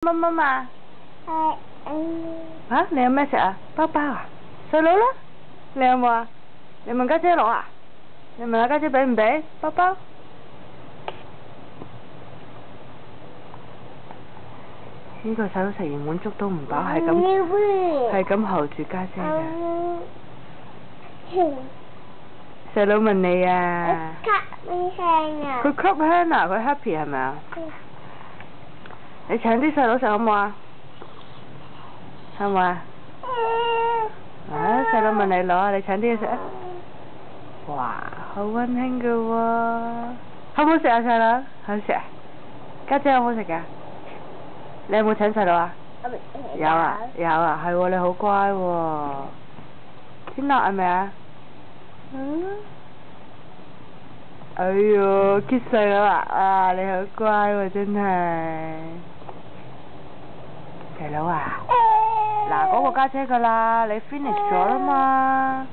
乜乜嘛？嚇？你有咩食啊？包包啊？細佬啦？你有冇啊？你問家姐攞啊？你問下家姐俾唔俾？包包？呢個細佬食完碗粥都唔飽，係咁候住家姐㗎。細佬問你啊？佢吸香啊？佢 happy 係咪啊？你請啲細佬食好唔好啊？好唔好啊？細佬問你攞，你請啲嘢食啊？哇，好溫馨㗎喎！好唔好食啊，細佬？好食啊？家姐有冇食㗎？你有冇請細佬啊？有啊，有啊，係喎，你好乖喎。天樂係咪啊？哎唷，kiss 細佬啊！啊，你好乖喎，真係。細佬啊！嗱，嗰個家姐㗎啦，你 finish 咗啦嘛？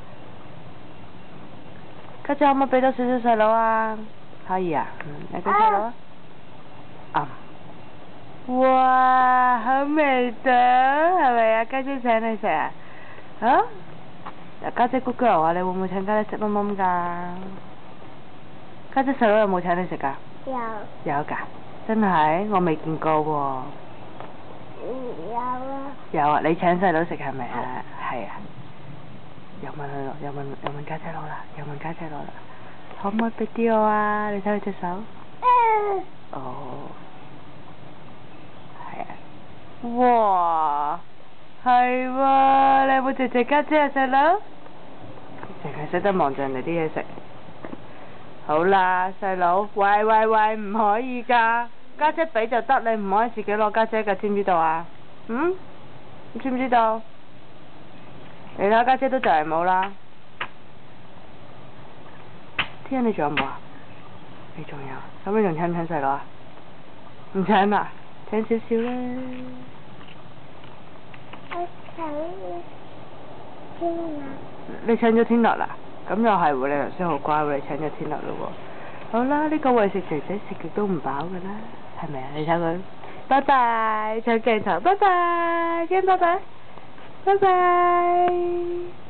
家姐可唔可以俾多少少細佬啊？可以啊，你俾細佬啊。哇，好味道，係咪啊？家姐請你食啊？啊？家姐 good girl啊，你會唔會請家姐食乜乜㗎？家姐細佬有冇請你食㗎？有。有㗎？真係？我未見過喎。有啊。有啊，你請細佬食係咪啊？係啊。又問佢咯，又問家姐攞啦，又問家姐攞啦。可唔可以俾啲我啊？你睇佢隻手。哦。係啊。哇！係喎，你有冇謝謝家姐啊，細佬？淨係識得望住人哋啲嘢食。好啦，細佬，喂，唔可以㗎。家姐俾就得，你唔可以自己攞家姐㗎，知唔知道啊？你知唔知道？你睇家姐都就嚟冇啦。天你仲有冇啊？你仲有？咁你仲請唔請細佬啊？唔請啊？請少少啦。我請天樂。你請咗天樂啦？咁又係喎，你頭先好乖喎，你請咗天樂嘞喎。好啦，呢個餵食仔仔食極都唔飽㗎啦，係咪啊？你睇佢。拜拜，唱鏡頭，拜拜，驚拜拜，拜拜。